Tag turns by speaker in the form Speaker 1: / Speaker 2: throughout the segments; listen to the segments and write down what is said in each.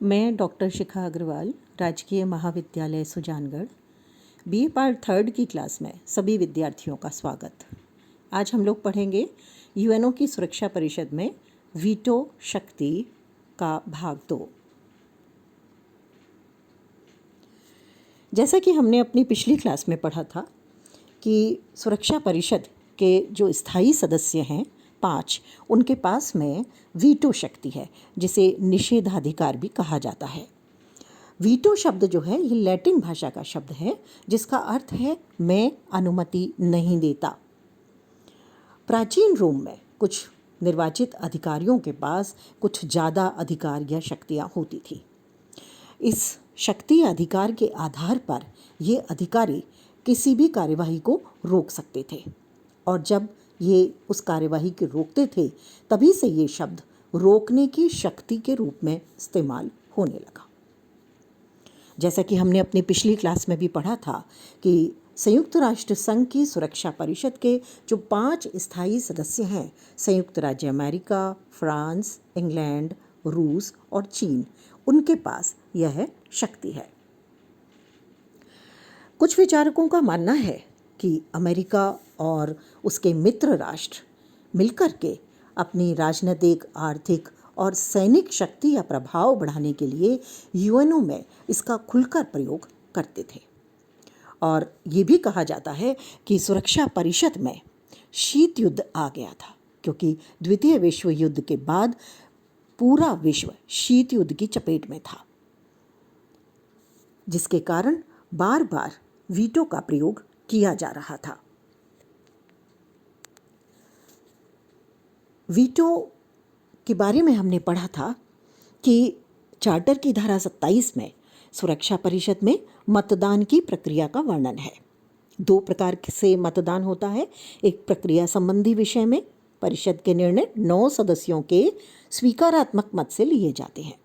Speaker 1: मैं डॉक्टर शिखा अग्रवाल, राजकीय महाविद्यालय सुजानगढ़, बीए पार्ट थर्ड की क्लास में सभी विद्यार्थियों का स्वागत। आज हम लोग पढ़ेंगे यूएनओ की सुरक्षा परिषद में वीटो शक्ति का भाग 2। जैसा कि हमने अपनी पिछली क्लास में पढ़ा था कि सुरक्षा परिषद के जो स्थायी सदस्य हैं 5, उनके पास में वीटो शक्ति है, जिसे निषेधाधिकार भी कहा जाता है। वीटो शब्द जो है ये लैटिन भाषा का शब्द है, जिसका अर्थ है मैं अनुमति नहीं देता। प्राचीन रोम में कुछ निर्वाचित अधिकारियों के पास कुछ ज़्यादा अधिकार या शक्तियाँ होती थी। इस शक्ति अधिकार के आधार पर ये अधिकारी किसी भी कार्यवाही को रोक सकते थे, और जब ये उस कार्यवाही को रोकते थे तभी से ये शब्द रोकने की शक्ति के रूप में इस्तेमाल होने लगा। जैसा कि हमने अपनी पिछली क्लास में भी पढ़ा था कि संयुक्त राष्ट्र संघ की सुरक्षा परिषद के जो 5 स्थायी सदस्य हैं, संयुक्त राज्य अमेरिका, फ्रांस, इंग्लैंड, रूस और चीन, उनके पास यह शक्ति है। कुछ विचारकों का मानना है कि अमेरिका और उसके मित्र राष्ट्र मिलकर के अपनी राजनीतिक, आर्थिक और सैनिक शक्ति या प्रभाव बढ़ाने के लिए यूएनओ में इसका खुलकर प्रयोग करते थे। और ये भी कहा जाता है कि सुरक्षा परिषद में शीत युद्ध आ गया था, क्योंकि द्वितीय विश्व युद्ध के बाद पूरा विश्व शीत युद्ध की चपेट में था, जिसके कारण बार बार वीटो का प्रयोग किया जा रहा था। वीटो के बारे में हमने पढ़ा था कि चार्टर की धारा 27 में सुरक्षा परिषद में मतदान की प्रक्रिया का वर्णन है। 2 प्रकार से मतदान होता है। एक प्रक्रिया संबंधी विषय में परिषद के निर्णय 9 सदस्यों के स्वीकारात्मक मत से लिए जाते हैं,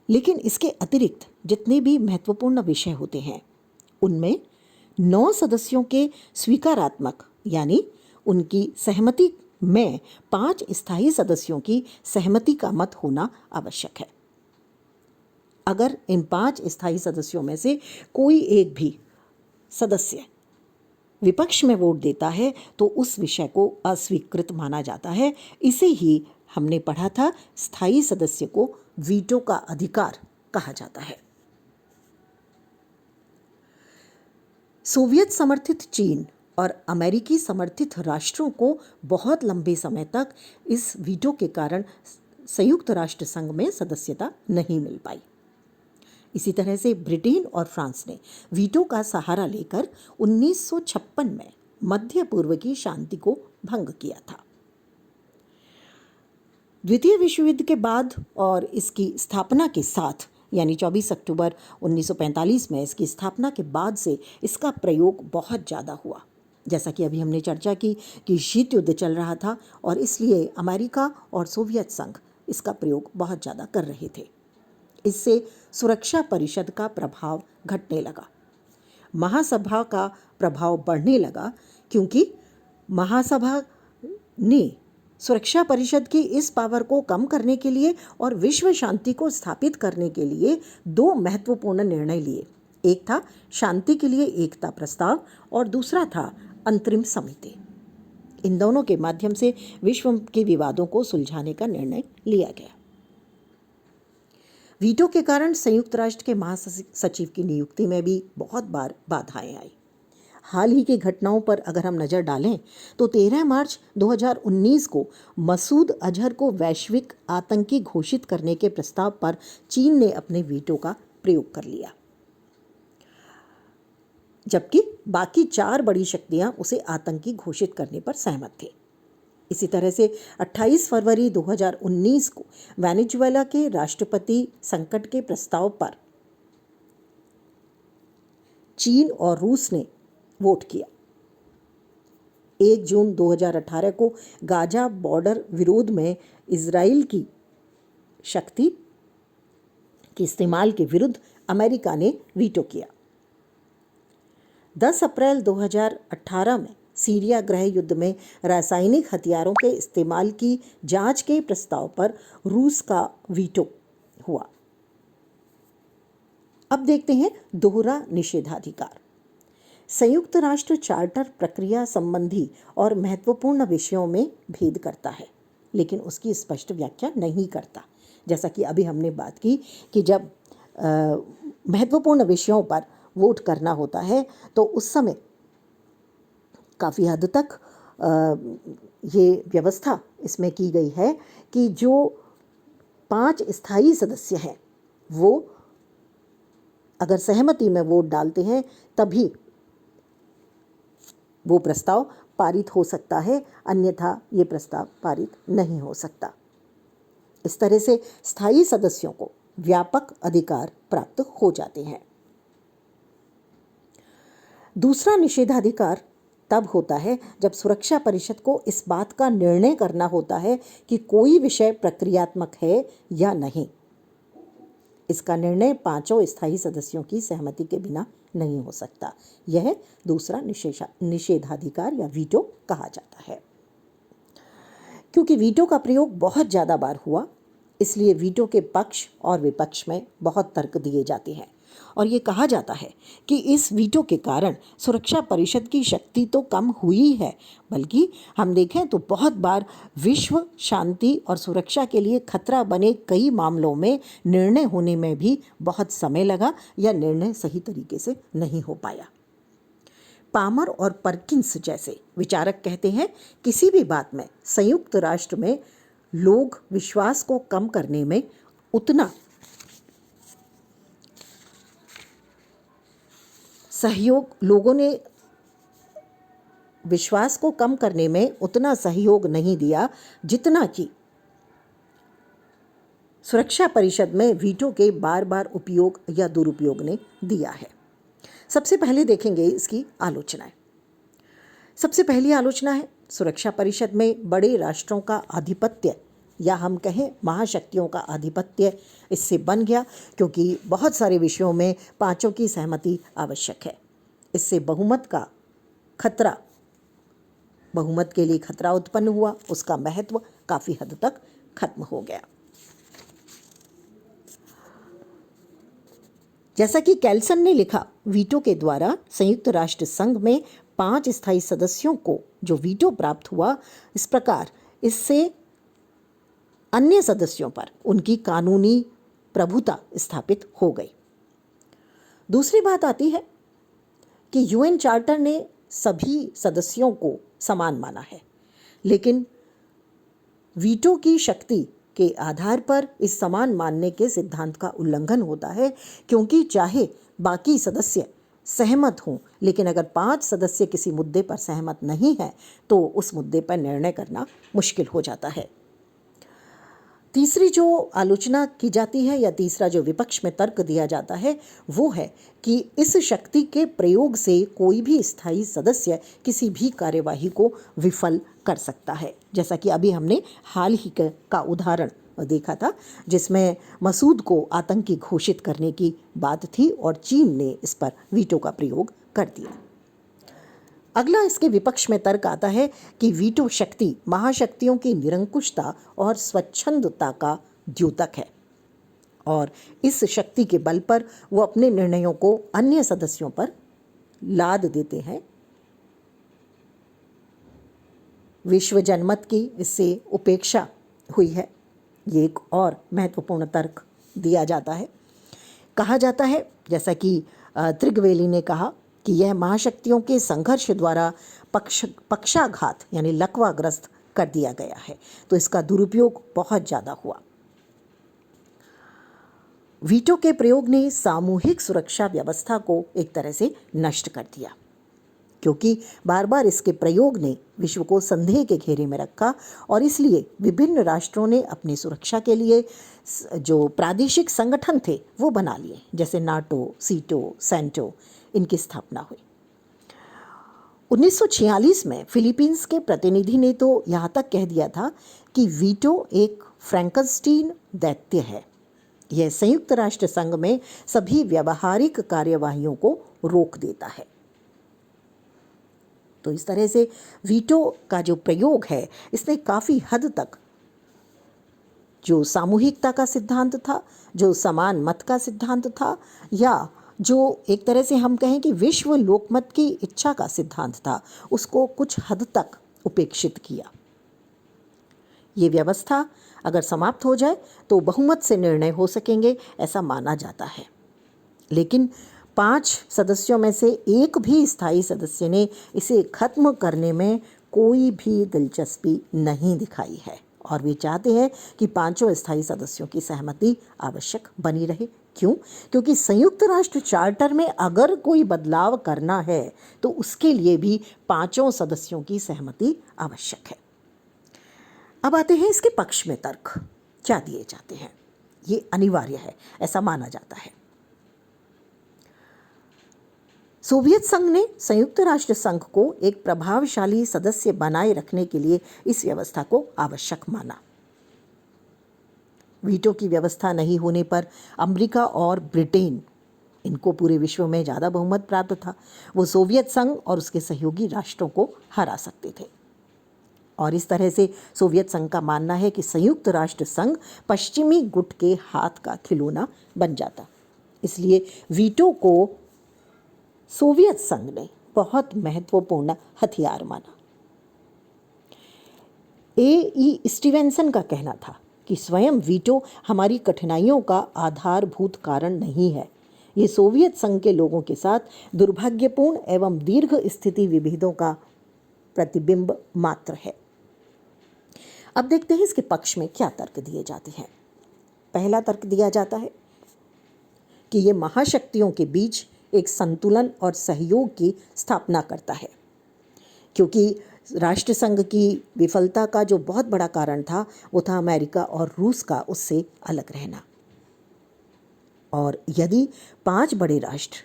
Speaker 1: लेकिन इसके अतिरिक्त जितने भी महत्वपूर्ण विषय होते हैं उनमें 9 सदस्यों के स्वीकारात्मक यानी उनकी सहमति में 5 स्थायी सदस्यों की सहमति का मत होना आवश्यक है। अगर इन 5 स्थायी सदस्यों में से कोई एक भी सदस्य विपक्ष में वोट देता है तो उस विषय को अस्वीकृत माना जाता है। इसे ही हमने पढ़ा था, स्थायी सदस्य को वीटो का अधिकार कहा जाता है। सोवियत समर्थित चीन और अमेरिकी समर्थित राष्ट्रों को बहुत लंबे समय तक इस वीटो के कारण संयुक्त राष्ट्र संघ में सदस्यता नहीं मिल पाई। इसी तरह से ब्रिटेन और फ्रांस ने वीटो का सहारा लेकर 1956 में मध्य पूर्व की शांति को भंग किया था। द्वितीय विश्व युद्ध के बाद और इसकी स्थापना के साथ यानी 24 अक्टूबर 1945 में इसकी स्थापना के बाद से इसका प्रयोग बहुत ज़्यादा हुआ। जैसा कि अभी हमने चर्चा की कि शीत युद्ध चल रहा था और इसलिए अमेरिका और सोवियत संघ इसका प्रयोग बहुत ज़्यादा कर रहे थे। इससे सुरक्षा परिषद का प्रभाव घटने लगा, महासभा का प्रभाव बढ़ने लगा, क्योंकि महासभा ने सुरक्षा परिषद की इस पावर को कम करने के लिए और विश्व शांति को स्थापित करने के लिए 2 महत्वपूर्ण निर्णय लिए। एक था शांति के लिए एकता प्रस्ताव और दूसरा था अंतरिम समिति। इन दोनों के माध्यम से विश्व के विवादों को सुलझाने का निर्णय लिया गया। वीटो के कारण संयुक्त राष्ट्र के महासचिव की नियुक्ति में भी बहुत बार बाधाएं आई। हाल ही की घटनाओं पर अगर हम नज़र डालें तो 13 मार्च 2019 को मसूद अजहर को वैश्विक आतंकी घोषित करने के प्रस्ताव पर चीन ने अपने वीटो का प्रयोग कर लिया, जबकि बाकी 4 बड़ी शक्तियां उसे आतंकी घोषित करने पर सहमत थे। इसी तरह से 28 फरवरी 2019 को वेनेजुएला के राष्ट्रपति संकट के प्रस्ताव पर चीन और रूस ने वोट किया। 1 जून 2018 को गाजा बॉर्डर विरोध में इजराइल की शक्ति के इस्तेमाल के विरुद्ध अमेरिका ने वीटो किया। 10 अप्रैल 2018 में सीरिया गृह युद्ध में रासायनिक हथियारों के इस्तेमाल की जांच के प्रस्ताव पर रूस का वीटो हुआ। अब देखते हैं दोहरा निषेधाधिकार। संयुक्त राष्ट्र चार्टर प्रक्रिया संबंधी और महत्वपूर्ण विषयों में भेद करता है, लेकिन उसकी स्पष्ट व्याख्या नहीं करता। जैसा कि अभी हमने बात की कि जब महत्वपूर्ण विषयों पर वोट करना होता है तो उस समय काफ़ी हद तक ये व्यवस्था इसमें की गई है कि जो 5 स्थायी सदस्य हैं वो अगर सहमति में वोट डालते हैं तभी वो प्रस्ताव पारित हो सकता है, अन्यथा ये प्रस्ताव पारित नहीं हो सकता। इस तरह से स्थायी सदस्यों को व्यापक अधिकार प्राप्त हो जाते हैं। दूसरा निषेधाधिकार तब होता है जब सुरक्षा परिषद को इस बात का निर्णय करना होता है कि कोई विषय प्रक्रियात्मक है या नहीं। इसका निर्णय 5 स्थायी सदस्यों की सहमति के बिना नहीं हो सकता। यह दूसरा निषेधाधिकार या वीटो कहा जाता है। क्योंकि वीटो का प्रयोग बहुत ज़्यादा बार हुआ, इसलिए वीटो के पक्ष और विपक्ष में बहुत तर्क दिए जाते हैं और ये कहा जाता है कि इस वीटो के कारण सुरक्षा परिषद की शक्ति तो कम हुई है, बल्कि हम देखें तो बहुत बार विश्व शांति और सुरक्षा के लिए खतरा बने कई मामलों में निर्णय होने में भी बहुत समय लगा या निर्णय सही तरीके से नहीं हो पाया। पामर और परकिंस जैसे विचारक कहते हैं किसी भी बात में संयुक्त राष्ट्र में लोग विश्वास को कम करने में उतना विश्वास को कम करने में उतना सहयोग नहीं दिया जितना कि सुरक्षा परिषद में वीटो के बार बार उपयोग या दुरुपयोग ने दिया है। सबसे पहले देखेंगे इसकी आलोचनाएं। सबसे पहली आलोचना है सुरक्षा परिषद में बड़े राष्ट्रों का आधिपत्य या हम कहें महाशक्तियों का आधिपत्य इससे बन गया, क्योंकि बहुत सारे विषयों में 5 की सहमति आवश्यक है। इससे बहुमत के लिए खतरा उत्पन्न हुआ, उसका महत्व काफ़ी हद तक खत्म हो गया। जैसा कि कैल्सन ने लिखा, वीटो के द्वारा संयुक्त राष्ट्र संघ में 5 स्थायी सदस्यों को जो वीटो प्राप्त हुआ, इस प्रकार इससे अन्य सदस्यों पर उनकी कानूनी प्रभुता स्थापित हो गई। दूसरी बात आती है कि यूएन चार्टर ने सभी सदस्यों को समान माना है, लेकिन वीटो की शक्ति के आधार पर इस समान मानने के सिद्धांत का उल्लंघन होता है, क्योंकि चाहे बाकी सदस्य सहमत हों, लेकिन अगर 5 सदस्य किसी मुद्दे पर सहमत नहीं हैं तो उस मुद्दे पर निर्णय करना मुश्किल हो जाता है। तीसरी जो आलोचना की जाती है या तीसरा जो विपक्ष में तर्क दिया जाता है वो है कि इस शक्ति के प्रयोग से कोई भी स्थायी सदस्य किसी भी कार्यवाही को विफल कर सकता है। जैसा कि अभी हमने हाल ही का उदाहरण देखा था, जिसमें मसूद को आतंकी घोषित करने की बात थी और चीन ने इस पर वीटो का प्रयोग कर दिया। अगला इसके विपक्ष में तर्क आता है कि वीटो शक्ति महाशक्तियों की निरंकुशता और स्वच्छंदता का द्योतक है और इस शक्ति के बल पर वो अपने निर्णयों को अन्य सदस्यों पर लाद देते हैं। विश्व जनमत की इससे उपेक्षा हुई है, ये एक और महत्वपूर्ण तर्क दिया जाता है। कहा जाता है, जैसा कि त्रिगवेली ने कहा, कि यह महाशक्तियों के संघर्ष द्वारा पक्षाघात यानी लकवाग्रस्त कर दिया गया है, तो इसका दुरुपयोग बहुत ज़्यादा हुआ। वीटो के प्रयोग ने सामूहिक सुरक्षा व्यवस्था को एक तरह से नष्ट कर दिया, क्योंकि बार बार इसके प्रयोग ने विश्व को संदेह के घेरे में रखा और इसलिए विभिन्न राष्ट्रों ने अपनी सुरक्षा के लिए जो प्रादेशिक संगठन थे वो बना लिए, जैसे नाटो, सीटो, सेंटो, इनकी स्थापना हुई। 1946 में फिलीपींस के प्रतिनिधि ने तो यहाँ तक कह दिया था कि वीटो एक फ्रैंकनस्टीन दैत्य है। यह संयुक्त राष्ट्र संघ में सभी व्यावहारिक कार्यवाहियों को रोक देता है। तो इस तरह से वीटो का जो प्रयोग है इसने काफ़ी हद तक जो सामूहिकता का सिद्धांत था, जो समान मत का सिद्धांत था, या जो एक तरह से हम कहें कि विश्व लोकमत की इच्छा का सिद्धांत था, उसको कुछ हद तक उपेक्षित किया। ये व्यवस्था अगर समाप्त हो जाए तो बहुमत से निर्णय हो सकेंगे, ऐसा माना जाता है। लेकिन 5 सदस्यों में से एक भी स्थायी सदस्य ने इसे खत्म करने में कोई भी दिलचस्पी नहीं दिखाई है और वे चाहते हैं कि 5 स्थायी सदस्यों की सहमति आवश्यक बनी रहे। क्यों? क्योंकि संयुक्त राष्ट्र चार्टर में अगर कोई बदलाव करना है तो उसके लिए भी 5 सदस्यों की सहमति आवश्यक है। अब आते हैं इसके पक्ष में तर्क क्या दिए जाते हैं। ये अनिवार्य है, ऐसा माना जाता है। सोवियत संघ ने संयुक्त राष्ट्र संघ को एक प्रभावशाली सदस्य बनाए रखने के लिए इस व्यवस्था को आवश्यक माना। वीटो की व्यवस्था नहीं होने पर अमेरिका और ब्रिटेन, इनको पूरे विश्व में ज़्यादा बहुमत प्राप्त था, वो सोवियत संघ और उसके सहयोगी राष्ट्रों को हरा सकते थे। और इस तरह से सोवियत संघ का मानना है कि संयुक्त राष्ट्र संघ पश्चिमी गुट के हाथ का खिलौना बन जाता। इसलिए वीटो को सोवियत संघ ने बहुत महत्वपूर्ण हथियार माना। ए.ई. स्टीवेंसन का कहना था कि स्वयं वीटो हमारी कठिनाइयों का आधारभूत कारण नहीं है, ये सोवियत संघ के लोगों के साथ दुर्भाग्यपूर्ण एवं दीर्घ स्थिति विभेदों का प्रतिबिंब मात्र है। अब देखते हैं इसके पक्ष में क्या तर्क दिए जाते हैं। पहला तर्क दिया जाता है कि ये महाशक्तियों के बीच एक संतुलन और सहयोग की स्थापना करता है, क्योंकि राष्ट्रसंघ की विफलता का जो बहुत बड़ा कारण था वो था अमेरिका और रूस का उससे अलग रहना। और यदि 5 बड़े राष्ट्र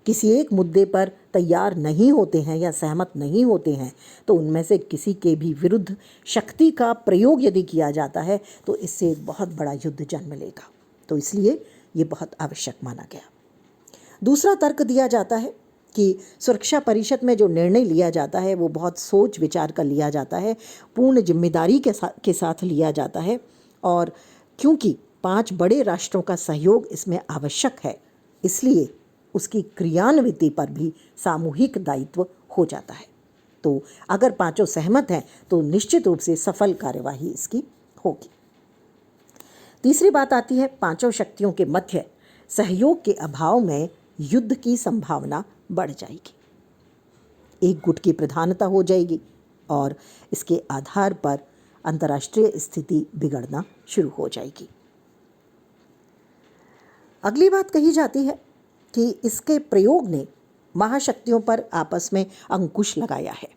Speaker 1: किसी एक मुद्दे पर तैयार नहीं होते हैं या सहमत नहीं होते हैं तो उनमें से किसी के भी विरुद्ध शक्ति का प्रयोग यदि किया जाता है तो इससे एक बहुत बड़ा युद्ध जन्म लेगा। तो इसलिए ये बहुत आवश्यक माना गया। दूसरा तर्क दिया जाता है कि सुरक्षा परिषद में जो निर्णय लिया जाता है वो बहुत सोच विचार कर लिया जाता है, पूर्ण जिम्मेदारी के साथ लिया जाता है, और क्योंकि 5 बड़े राष्ट्रों का सहयोग इसमें आवश्यक है इसलिए उसकी क्रियान्विति पर भी सामूहिक दायित्व हो जाता है। तो अगर 5 सहमत हैं तो निश्चित रूप से सफल कार्यवाही इसकी होगी। तीसरी बात आती है 5 शक्तियों के मध्य सहयोग के अभाव में युद्ध की संभावना बढ़ जाएगी, एक गुट की प्रधानता हो जाएगी और इसके आधार पर अंतर्राष्ट्रीय स्थिति बिगड़ना शुरू हो जाएगी। अगली बात कही जाती है कि इसके प्रयोग ने महाशक्तियों पर आपस में अंकुश लगाया है।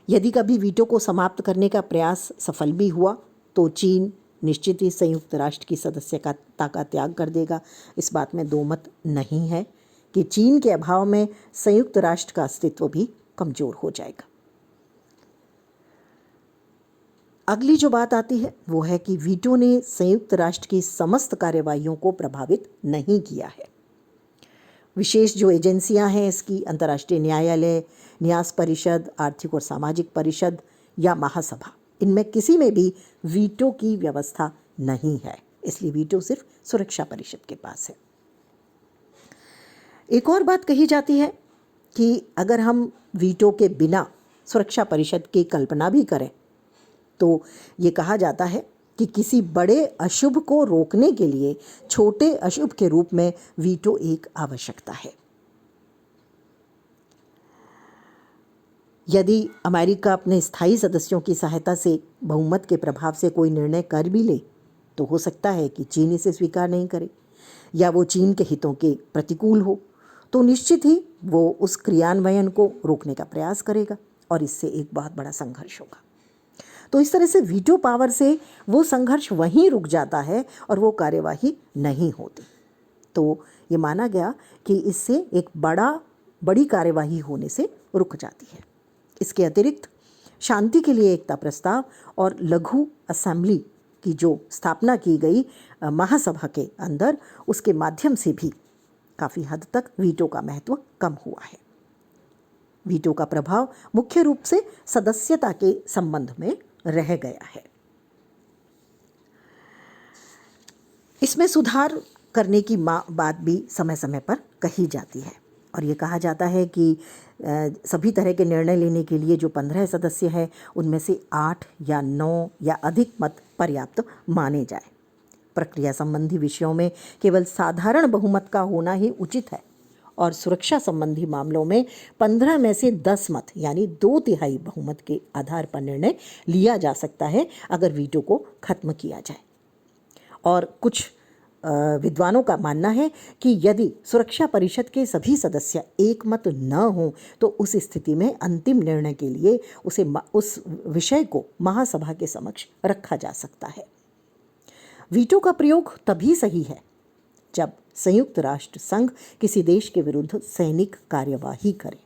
Speaker 1: यदि कभी वीटो को समाप्त करने का प्रयास सफल भी हुआ तो चीन निश्चित ही संयुक्त राष्ट्र की सदस्यता का त्याग कर देगा। इस बात में दो मत नहीं है कि चीन के अभाव में संयुक्त राष्ट्र का अस्तित्व भी कमजोर हो जाएगा। अगली जो बात आती है वो है कि वीटो ने संयुक्त राष्ट्र की समस्त कार्यवाहियों को प्रभावित नहीं किया है। विशेष जो एजेंसियां हैं इसकी, अंतर्राष्ट्रीय न्यायालय, न्यास परिषद, आर्थिक और सामाजिक परिषद या महासभा, इनमें किसी में भी वीटो की व्यवस्था नहीं है, इसलिए वीटो सिर्फ सुरक्षा परिषद के पास है। एक और बात कही जाती है कि अगर हम वीटो के बिना सुरक्षा परिषद की कल्पना भी करें तो ये कहा जाता है कि किसी बड़े अशुभ को रोकने के लिए छोटे अशुभ के रूप में वीटो एक आवश्यकता है। यदि अमेरिका अपने स्थायी सदस्यों की सहायता से बहुमत के प्रभाव से कोई निर्णय कर भी ले तो हो सकता है कि चीन इसे स्वीकार नहीं करे या वो चीन के हितों के प्रतिकूल हो, तो निश्चित ही वो उस क्रियान्वयन को रोकने का प्रयास करेगा और इससे एक बहुत बड़ा संघर्ष होगा। तो इस तरह से वीटो पावर से वो संघर्ष वहीं रुक जाता है और वो कार्यवाही नहीं होती। तो ये माना गया कि इससे एक बड़ी कार्यवाही होने से रुक जाती है। इसके अतिरिक्त शांति के लिए एकता प्रस्ताव और लघु असेंबली की जो स्थापना की गई महासभा के अंदर, उसके माध्यम से भी काफ़ी हद तक वीटो का महत्व कम हुआ है। वीटो का प्रभाव मुख्य रूप से सदस्यता के संबंध में रह गया है। इसमें सुधार करने की बात भी समय समय पर कही जाती है और ये कहा जाता है कि सभी तरह के निर्णय लेने के लिए जो 15 सदस्य हैं उनमें से 8 या 9 या अधिक मत पर्याप्त माने जाए। प्रक्रिया संबंधी विषयों में केवल साधारण बहुमत का होना ही उचित है और सुरक्षा संबंधी मामलों में 15 में से 10 मत यानी 2/3 बहुमत के आधार पर निर्णय लिया जा सकता है अगर वीटो को खत्म किया जाए। और कुछ विद्वानों का मानना है कि यदि सुरक्षा परिषद के सभी सदस्य एक मत न हों तो उस स्थिति में अंतिम निर्णय के लिए उस विषय को महासभा के समक्ष रखा जा सकता है। वीटो का प्रयोग तभी सही है जब संयुक्त राष्ट्र संघ किसी देश के विरुद्ध सैनिक कार्यवाही करे।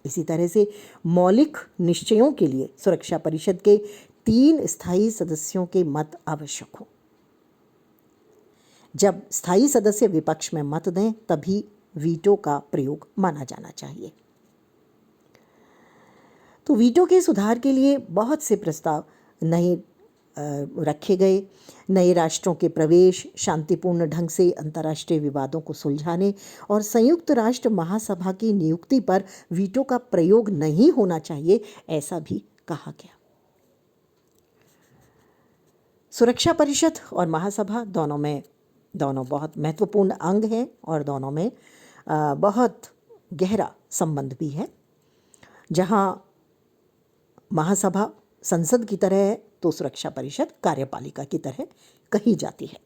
Speaker 1: इसी तरह से मौलिक निश्चयों के लिए सुरक्षा परिषद के 3 स्थायी सदस्यों के मत आवश्यक हों। जब स्थायी सदस्य विपक्ष में मत दें तभी वीटो का प्रयोग माना जाना चाहिए। तो वीटो के सुधार के लिए बहुत से प्रस्ताव नए रखे गए। नए राष्ट्रों के प्रवेश, शांतिपूर्ण ढंग से अंतर्राष्ट्रीय विवादों को सुलझाने और संयुक्त राष्ट्र महासभा की नियुक्ति पर वीटो का प्रयोग नहीं होना चाहिए, ऐसा भी कहा गया। सुरक्षा परिषद और महासभा दोनों बहुत महत्वपूर्ण अंग हैं और दोनों में बहुत गहरा संबंध भी है। जहां महासभा संसद की तरह है तो सुरक्षा परिषद कार्यपालिका की तरह कही जाती है।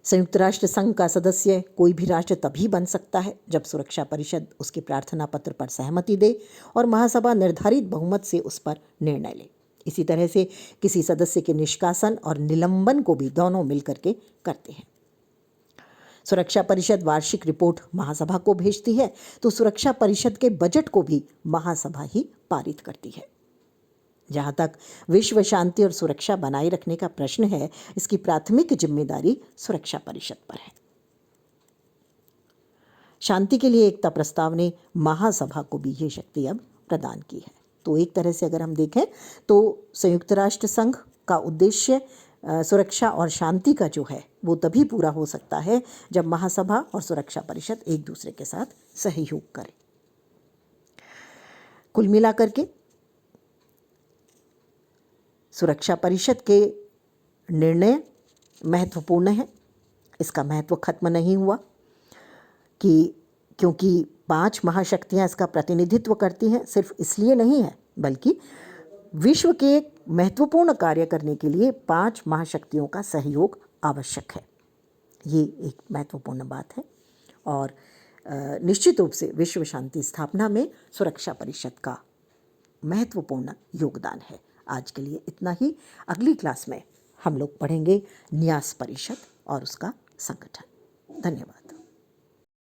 Speaker 1: संयुक्त राष्ट्र संघ का सदस्य कोई भी राष्ट्र तभी बन सकता है जब सुरक्षा परिषद उसके प्रार्थना पत्र पर सहमति दे और महासभा निर्धारित बहुमत से उस पर निर्णय ले। इसी तरह से किसी सदस्य के निष्कासन और निलंबन को भी दोनों मिलकर के करते हैं। सुरक्षा परिषद वार्षिक रिपोर्ट महासभा को भेजती है तो सुरक्षा परिषद के बजट को भी महासभा ही पारित करती है। जहां तक विश्व शांति और सुरक्षा बनाए रखने का प्रश्न है, इसकी प्राथमिक जिम्मेदारी सुरक्षा परिषद पर है। शांति के लिए एकता प्रस्ताव ने महासभा को भी ये शक्ति अब प्रदान की है। तो एक तरह से अगर हम देखें तो संयुक्त राष्ट्र संघ का उद्देश्य सुरक्षा और शांति का जो है वो तभी पूरा हो सकता है जब महासभा और सुरक्षा परिषद एक दूसरे के साथ सहयोग करें। कुल मिलाकर के सुरक्षा परिषद के निर्णय महत्वपूर्ण है। इसका महत्व खत्म नहीं हुआ क्योंकि 5 महाशक्तियां इसका प्रतिनिधित्व करती हैं, सिर्फ इसलिए नहीं है बल्कि विश्व के एक महत्वपूर्ण कार्य करने के लिए 5 महाशक्तियों का सहयोग आवश्यक है। ये एक महत्वपूर्ण बात है और निश्चित रूप से विश्व शांति स्थापना में सुरक्षा परिषद का महत्वपूर्ण योगदान है। आज के लिए इतना ही। अगली क्लास में हम लोग पढ़ेंगे न्यास परिषद और उसका संगठन। धन्यवाद।